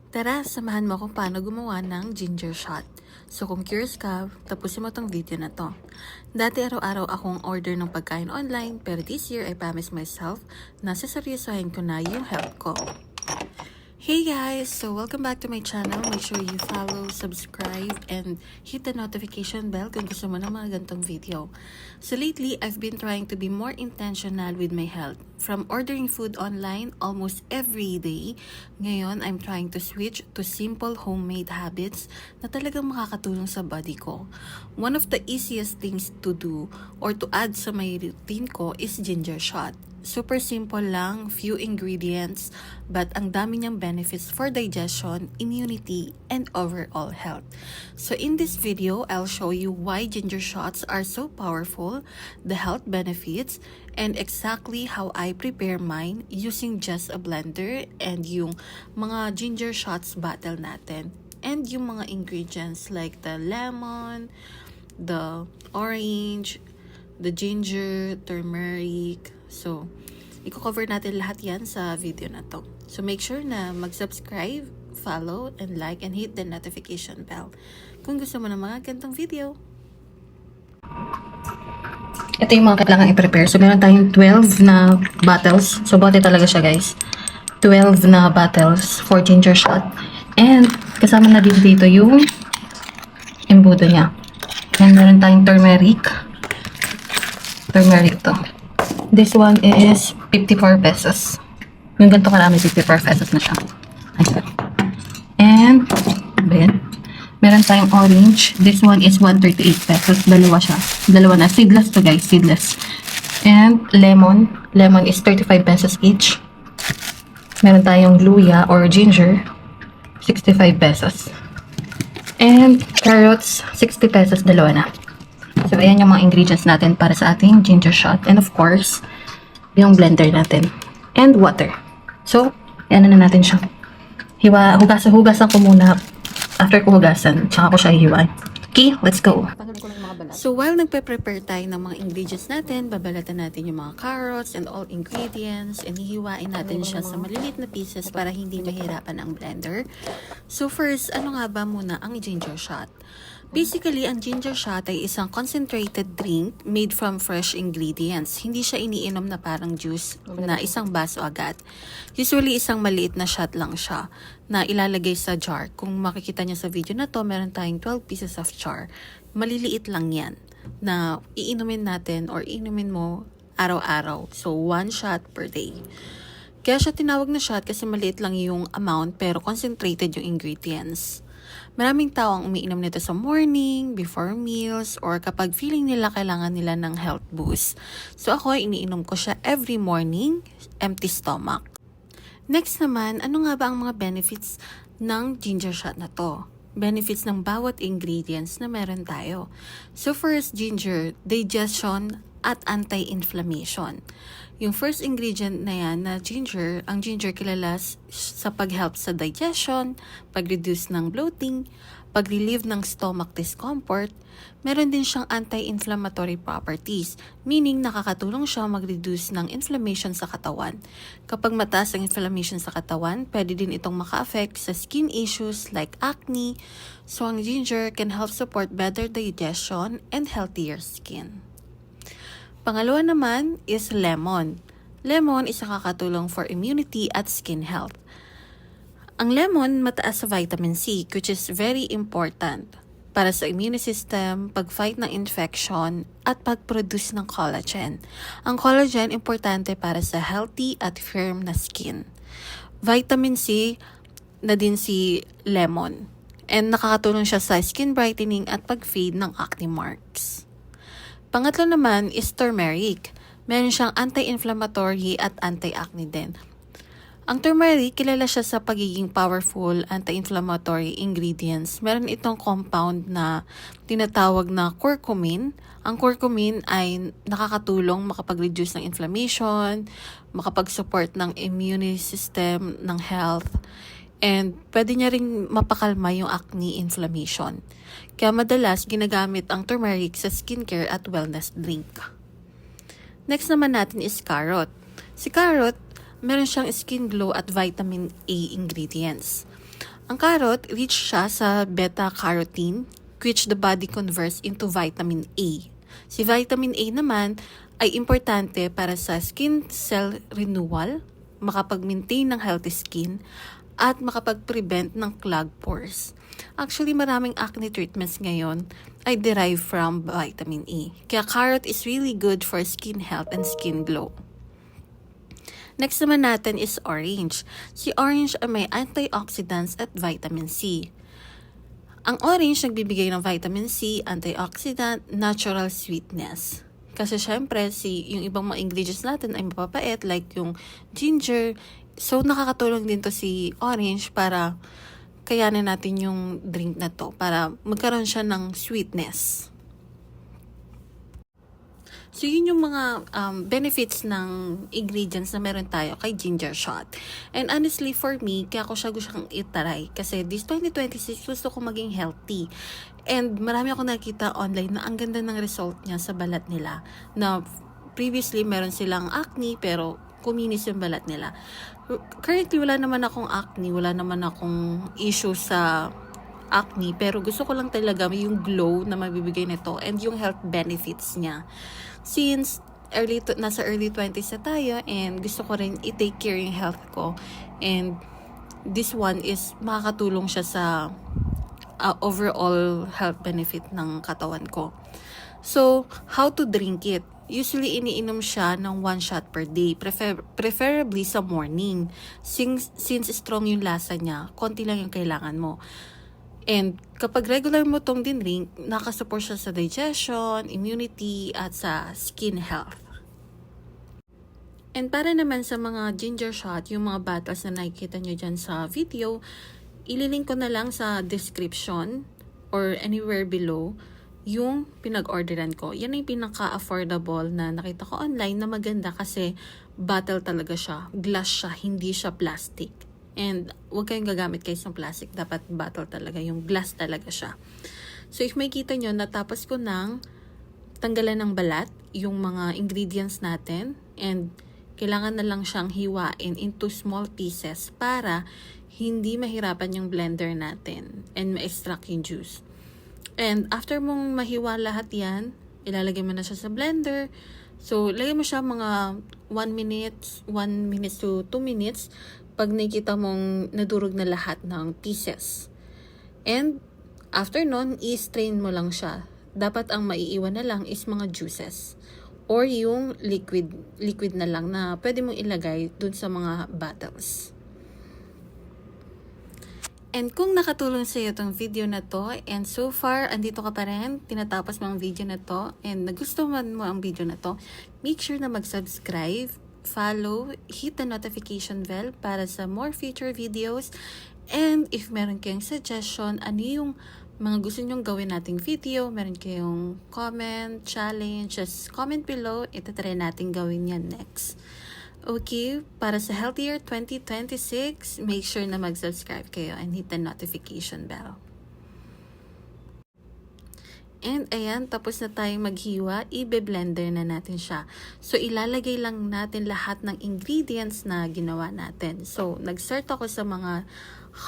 Tara, samahan mo kung paano gumawa ng ginger shot. So kung curious ka, tapusin mo tong video na to. Dati araw-araw akong order ng pagkain online, pero this year I promised myself na saseryosohin ko na yung health ko. Hey guys! So welcome back to my channel. Make sure you follow, subscribe, and hit the notification bell kung gusto mo ng mga gantong video. So lately, I've been trying to be more intentional with my health. From ordering food online almost every day, ngayon I'm trying to switch to simple homemade habits na talagang makakatulong sa body ko. One of the easiest things to do or to add sa my routine ko is ginger shot. Super simple lang, few ingredients, but ang dami niyang benefits for digestion, immunity, and overall health. So in this video, I'll show you why ginger shots are so powerful, the health benefits, and exactly how I prepare mine using just a blender and yung mga ginger shots bottle natin. And yung mga ingredients like the lemon, the orange, the ginger, turmeric. So, i-cover natin lahat yan sa video na to. So, make sure na mag-subscribe, follow, and like, and hit the notification bell kung gusto mo ng mga ganitong video. Ito yung mga kailangan i-prepare. So, meron tayong 12 na bottles. So, bote talaga siya, guys. 12 na bottles for ginger shot. And, kasama na dito yung embudo niya. And, meron tayong turmeric. Turmeric to. This one is 54 pesos. Yung ganito karami, 54 pesos na siya. Ayan. And, then, meron tayong orange. This one is 138 pesos. Dalawa siya. Dalawa na. Seedless to, guys. Seedless. And, lemon. Lemon is 35 pesos each. Meron tayong luya or ginger. 65 pesos. And, carrots. 60 pesos. Dalawa na. So, ayan yung mga ingredients natin para sa ating ginger shot. And of course, yung blender natin. And water. So, ayan na natin siya. Hugasan ko muna. After ko hugasan, tsaka ko siya hihiwain. Okay, let's go. So, while nagpe-prepare tayo ng mga ingredients natin, babalatan natin yung mga carrots and all ingredients, and hihiwain natin siya sa maliliit na pieces para hindi mahirapan ang blender. So, first, ano nga ba muna ang ginger shot? Basically, ang ginger shot ay isang concentrated drink made from fresh ingredients. Hindi siya iniinom na parang juice na isang baso agad. Usually, isang maliit na shot lang siya na ilalagay sa jar. Kung makikita niyo sa video na to, meron tayong 12 pieces of jar. Maliliit lang yan na iinumin natin or iinumin mo araw-araw. So, 1 shot per day. Kaya siya tinawag na shot kasi maliit lang yung amount pero concentrated yung ingredients. Maraming tao ang umiinom nito sa morning, before meals, or kapag feeling nila kailangan nila ng health boost. So ako, iniinom ko siya every morning, empty stomach. Next naman, ano nga ba ang mga benefits ng ginger shot na to? Benefits ng bawat ingredients na meron tayo. So first, ginger, digestion at anti-inflammation. Yung first ingredient na yan na ginger, ang ginger kilala sa pag-help sa digestion, pag-reduce ng bloating, pag-relieve ng stomach discomfort. Meron din siyang anti-inflammatory properties, meaning nakakatulong siya mag-reduce ng inflammation sa katawan. Kapag mataas ang inflammation sa katawan, pwede din itong maka-affect sa skin issues like acne. So ang ginger can help support better digestion and healthier skin. Pangalawa naman is lemon. Lemon is nakakatulong for immunity at skin health. Ang lemon mataas sa vitamin C, which is very important para sa immune system, pag-fight ng infection, at pag-produce ng collagen. Ang collagen importante para sa healthy at firm na skin. Vitamin C na din si lemon. And nakakatulong siya sa skin brightening at pag-fade ng acne marks. Pangatlo naman is turmeric. Meron siyang anti-inflammatory at anti-acne din. Ang turmeric, kilala siya sa pagiging powerful anti-inflammatory ingredients. Meron itong compound na tinatawag na curcumin. Ang curcumin ay nakakatulong makapag-reduce ng inflammation, makapag-support ng immune system, ng health, and pwede niya rin mapakalma yung acne inflammation. Kaya madalas ginagamit ang turmeric sa skincare at wellness drink. Next naman natin is carrot. Si carrot, meron siyang skin glow at vitamin A ingredients. Ang carrot, rich siya sa beta-carotene, which the body converts into vitamin A. Si vitamin A naman ay importante para sa skin cell renewal, makapag-maintain ng healthy skin, at makapag-prevent ng clogged pores. Actually, maraming acne treatments ngayon ay derived from vitamin A. Kaya carrot is really good for skin health and skin glow. Next naman natin is orange. Si orange ay may antioxidants at vitamin C. Ang orange nagbibigay ng vitamin C, antioxidant, natural sweetness. Kasi syempre, yung ibang mga ingredients natin ay mapapait like yung ginger. So, nakakatulong din to si orange para kayanin natin yung drink na to para magkaroon siya ng sweetness. So, yun yung mga benefits ng ingredients na meron tayo kay ginger shot. And honestly, for me, kaya ko siya gustong itaray. Kasi this 2026, gusto ko maging healthy. And marami ako nakita online na ang ganda ng result niya sa balat nila. Na previously, meron silang acne, pero kuminis yung balat nila. Currently, wala naman akong acne. Wala naman akong issue sa acne. Pero gusto ko lang talaga yung glow na mabibigay nito and yung health benefits niya. Since nasa early 20s na tayo and gusto ko rin i-take care yung health ko. And this one is makakatulong siya sa overall health benefit ng katawan ko. So, how to drink it? Usually, iniinom siya ng 1 shot per day, preferably sa morning. Since strong yung lasa niya, konti lang yung kailangan mo. And kapag regular mo tong dinrink, nakasupport siya sa digestion, immunity, at sa skin health. And para naman sa mga ginger shot, yung mga bottles na nakikita nyo dyan sa video, ililink ko na lang sa description or anywhere below yung pinag-orderan ko. Yan yung pinaka-affordable na nakita ko online na maganda kasi bottle talaga siya. Glass siya, hindi siya plastic. And huwag kayong gagamit kayo ng plastic. Dapat bottle talaga. Yung glass talaga siya. So if makita nyo, natapos ko ng tanggalan ng balat yung mga ingredients natin. And kailangan na lang siyang hiwain into small pieces para hindi mahirapan yung blender natin and ma-extract yung juice. And after mong mahiwa lahat yan, ilalagay mo na siya sa blender. So, lagay mo siya mga 1 minute to 2 minutes pag nakikita mong nadurog na lahat ng pieces. And after nun, i-strain mo lang siya. Dapat ang maiiwan na lang is mga juices. Or yung liquid na lang na pwede mong ilagay dun sa mga bottles. And kung nakatulong sa iyo itong video na to, and so far, andito ka pa rin, tinatapos mo ang video na to, and nagustuhan mo ang video na to, make sure na mag-subscribe, follow, hit the notification bell para sa more future videos, and if meron kayong suggestion, ano yung mga gusto nyong gawin nating video, meron kayong comment, challenge, just comment below, itatry natin gawin yan next. Okay, para sa Healthier 2026, make sure na mag-subscribe kayo and hit the notification bell. And ayan, tapos na tayong maghiwa, i-blender na natin siya. So, ilalagay lang natin lahat ng ingredients na ginawa natin. So, nag-start ako sa mga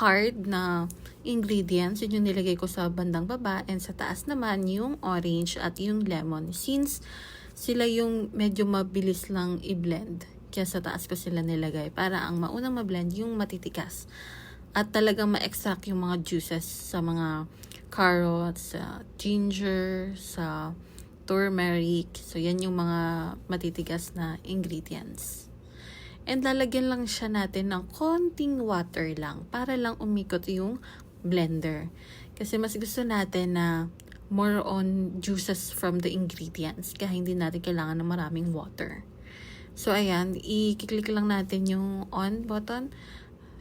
hard na ingredients. Yun yung nilagay ko sa bandang baba. And sa taas naman, yung orange at yung lemon. Since sila yung medyo mabilis lang i-blend. Kaya sa taas ko sila nilagay para ang maunang ma-blend yung matitikas. At talagang ma-extract yung mga juices sa mga carrots, sa ginger, sa turmeric. So, yan yung mga matitigas na ingredients. And lalagyan lang siya natin ng konting water lang para lang umikot yung blender. Kasi mas gusto natin na more on juices from the ingredients. Kaya hindi natin kailangan ng maraming water. So, ayan, i-click lang natin yung on button.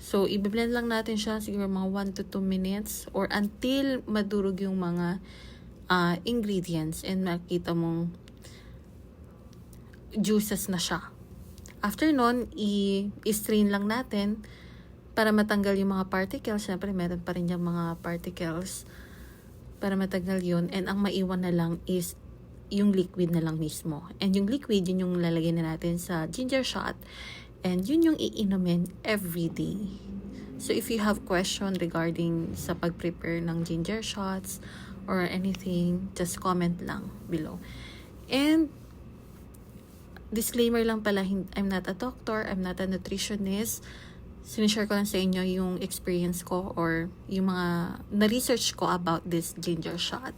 So, i-blend lang natin siya siguro mga 1 to 2 minutes or until madurog yung mga ingredients and makita mong juices na siya. After nun, i-strain lang natin para matanggal yung mga particles. Siyempre, meron pa rin yung mga particles para matanggal yun. And ang maiwan na lang is yung liquid na lang mismo. And yung liquid, yun yung lalagay na natin sa ginger shot. And yun yung iinumin every day. So if you have question regarding sa pag-prepare ng ginger shots or anything, just comment lang below. And disclaimer lang pala, I'm not a doctor, I'm not a nutritionist. Sinishare ko lang sa inyo yung experience ko or yung mga na-research ko about this ginger shot.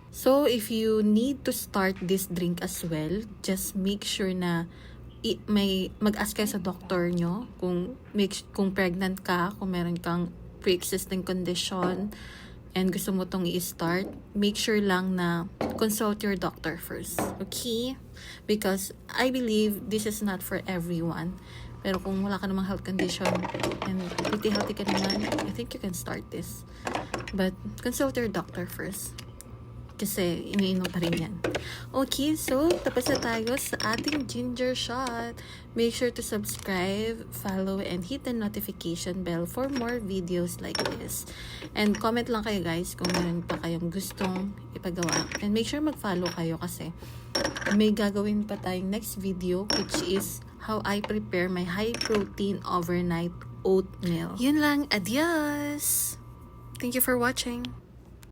So, if you need to start this drink as well, just make sure na mag-ask kayo sa doctor nyo kung pregnant ka, kung meron kang pre-existing condition, and gusto mo tong i-start, make sure lang na consult your doctor first. Okay? Because I believe this is not for everyone. Pero kung wala ka namang health condition and pretty healthy ka naman, I think you can start this. But consult your doctor first. Kasi iniinom pa rin yan. Okay, so tapos na tayo sa ating ginger shot. Make sure to subscribe, follow, and hit the notification bell for more videos like this. And comment lang kayo guys kung meron pa kayong gustong ipagawa. And make sure mag-follow kayo kasi may gagawin pa tayong next video which is how I prepare my high-protein overnight oatmeal. Yun lang. Adios! Thank you for watching.